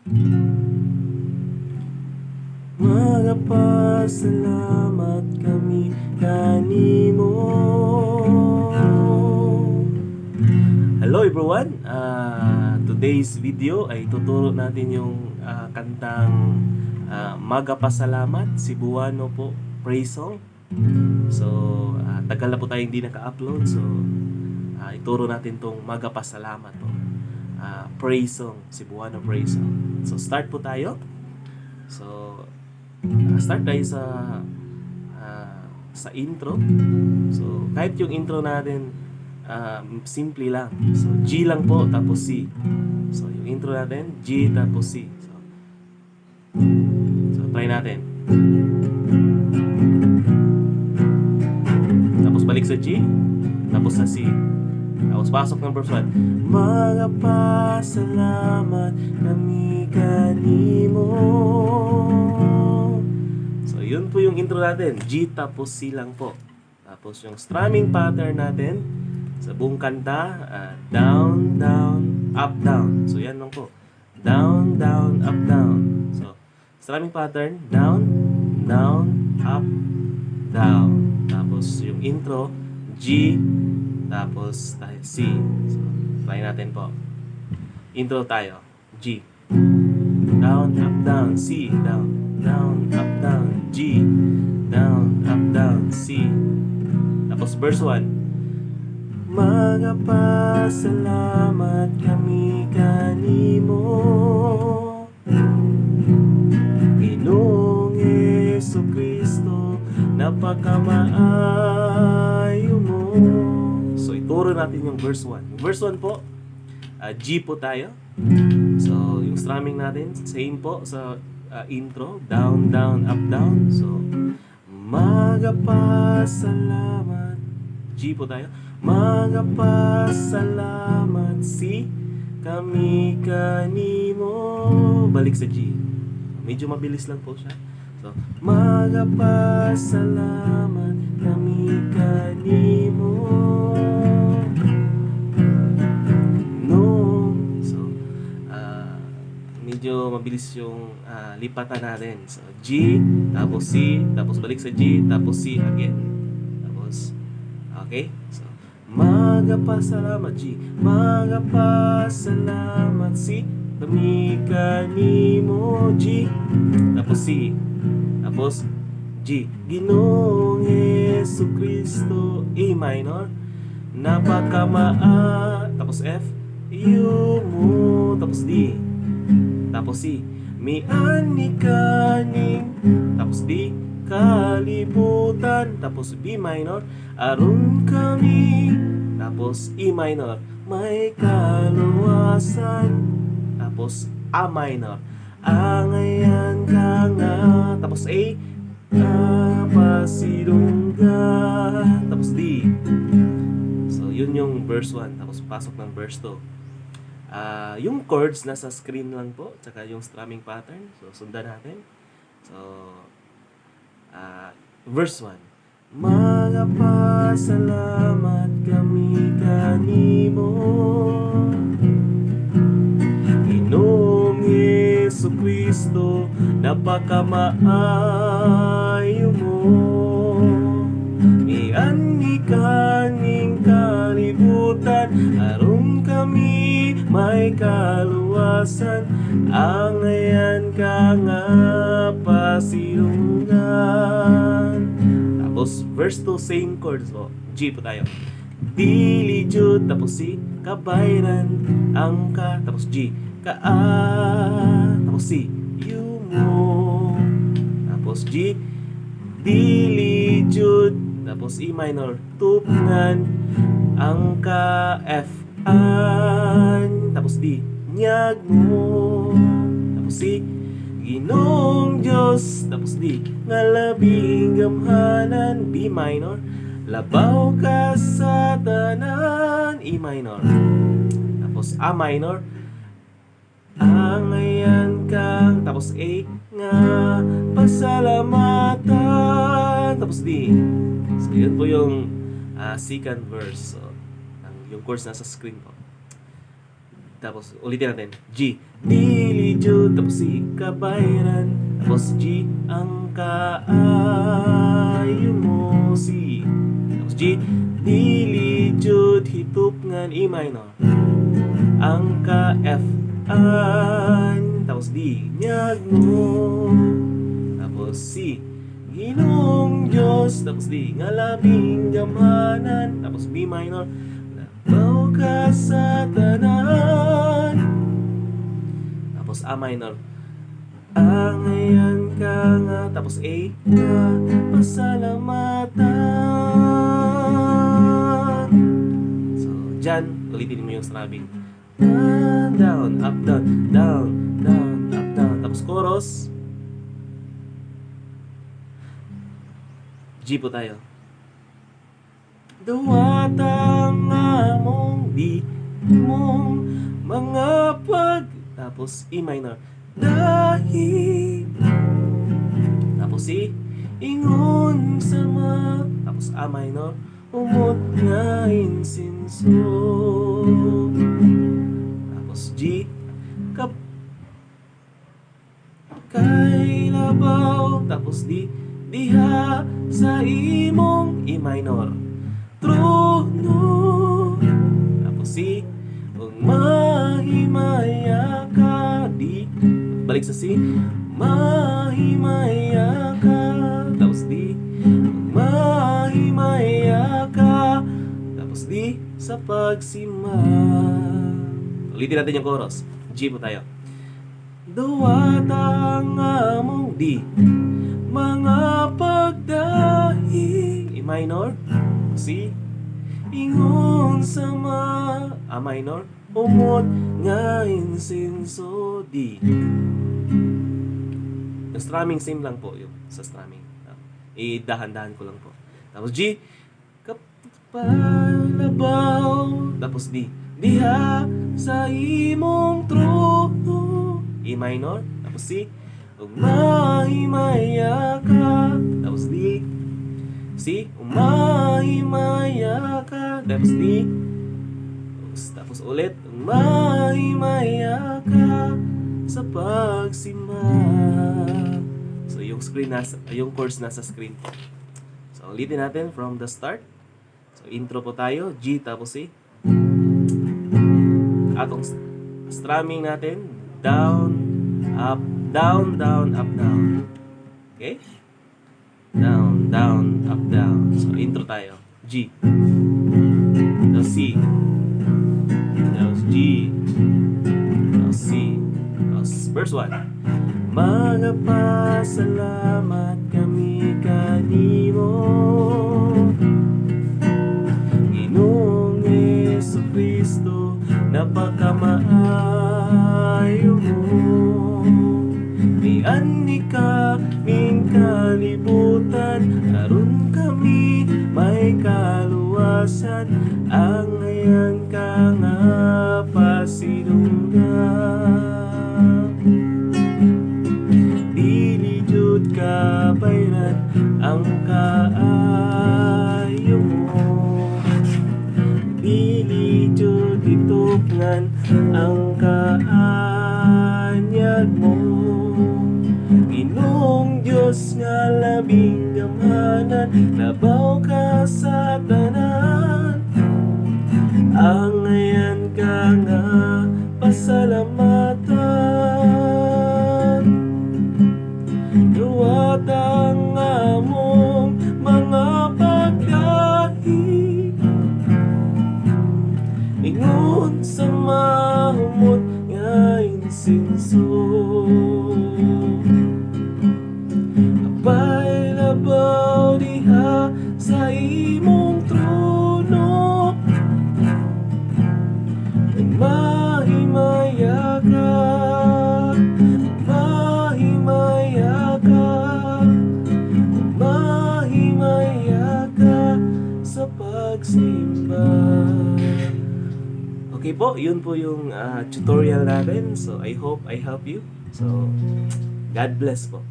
Magapasalamat kami kanimo. Hello everyone! Today's video ay tuturo natin yung kantang Magapasalamat, Cebuano po, praise song. So, tagal na po tayo hindi naka-upload. So, ituro natin tong Magapasalamat po. Praise song, Cebuano praise song. So, start po tayo. So, start tayo sa intro. So, kahit yung intro natin simple lang. So, G lang po, tapos C. So, yung intro natin, G tapos C. So try natin. Tapos balik sa G, tapos sa C. Tapos pasok ng verse 1. Magapasalamat kami kanimo. So, yun po yung intro natin. G tapos C lang po. Tapos yung strumming pattern natin sa buong kanta, down, down, up, down. So, yan lang po. Down, down, up, down. So, strumming pattern, down, down, up, down. Tapos, yung intro, G, tapos tayo C. So, try natin po. Intro tayo. G. Down, up, down. C. Down, down, up, down. G. Down, up, down. C. Tapos, verse 1. Magapasalamat kami kanimo, Ginoong Jesucristo, napakamaayo mo. So, ituro natin yung verse 1. Yung verse 1 po, G po tayo. So, yung strumming natin, same po sa intro. Down, down, up, down. So, magapasalamat. G po tayo. Magapasalamat si kami kanimo. Balik sa G. Medyo mabilis lang po siya. So, magapasalamat kami kanimo. No. So, medyo mabilis yung lipatan natin. So, G, tapos C, tapos balik sa G, tapos C again. Tapos, okay? So, magapasalamat G, magapasalamat si kami kanimo. G, tapos C, tapos G, Ginoong Jesucristo, A minor, tapos F, iyo mo, tapos D, tapos C, miani kaning, tapos D, kalibutan, tapos B minor, aron kami, tapos E minor, may kaluwasan, tapos A minor, angayan ka nga, tapos A, kapasilunggan, tapos D. So, yun yung verse 1, tapos pasok ng verse 2. Yung chords nasa screen lang po, tsaka yung strumming pattern. So, sundan natin. So, verse 1. Magapasalamat kami kanimo, Ginoong Jesucristo, napakamaayo mo. Miani kaning kalibutan, aron kami may kaluwasan, angayan ka nga pasilungan. Tapos verse 2, same chords po. G po tayo. Dili jud, tapos C, kabayran ang ka, tapos G, tapos C, you mo, tapos G, dili jud, tapos E minor, tupngan ang ka, F, an, tapos D, nyag mo, tapos C, Ginoong Diyos, tapos D, nga labing gamhanan, B minor, labaw ka sa tanan, E minor, tapos A minor, angayan kang, tapos A, nga pasalamatan, tapos D. So, yun po yung second verse. So, yung chords nasa screen po. Tapos ulitin natin. G. Dili jud. Tapos C. Kabayran. Tapos G. Ang kaayo mo. C. Tapos G. Dili jud hitupngan E minor. Ang ka F. An. Tapos D. Nyag mo. Tapos C. Ginong Diyos. Tapos D. Nga labing gamhanan. Tapos B minor. Labaw ka sa tanan. Tapos A minor. Angayan ka nga. Tapos A nga. Pasalamatan. So, dyan, ulitin mo yung strumming. Down, up, down, down, down, up, down. Tapos chorus. G po tayo. Duwatang among di mong mga pag. Tapos E minor. Dahil. Tapos C. Ingon sama. Tapos A minor. Umot nga insinso. Tapos G. Kap. Kay labaw. Tapos D. Diha sa imong E minor. Trono. Tapos C. Ug mahimaya ka. D. Balik sa C. Mahimaya ka. Tapos D. Ug mahimaya ka. Tapos D. Sa pagsima. Ulitin natin yung chorus. G po tayo. Duwatang among D. Mga pagdahi. E minor. C. Ingon sama. A minor. Umot nga insinso. D. Yung strumming same lang po yung sa strumming. Dahan-dahan ko lang po. Tapos G. Kapalabaw. Tapos D. Diha sa imong trono. E minor. Tapos C. Umahimaya ka. Tapos D. C. Umahimaya ka. Tapos D. Tapos ulit. Umahimaya ka sa pagsima. So yung screen yung chords nasa screen po. So ulitin natin from the start. So intro po tayo. G tapos C. Atong strumming natin. Down, up, down, down, up, down. Okay? Down, down, up, down. So, intro tayo. G. Tapos C. Tapos G. Tapos C. Tapos verse 1. Mga pasalamat kami kanimo. Ginoong Jesucristo, napakamaayo mo. Ani ka ming kalibutan, aron kami may kaluwasan. Ang ngayon ka nga pasidunggan. Dili jud ka bayran ang kaayo mo. Dili jud itupngan ang kaanyag mo. Ginong Diyos nga labing gamhanan, labaw ka sa tanan. Ang ngayon ka nga pasalamatan. Duwatang among mga pagdahi. Ingon sa mahumot nga insinso. Pailabaw diha sa imong trono. Mahimaya ka. Mahimaya ka. Mahimaya ka sa pagsimba. Okay po, yun po yung tutorial natin. So I hope I help you. So God bless po.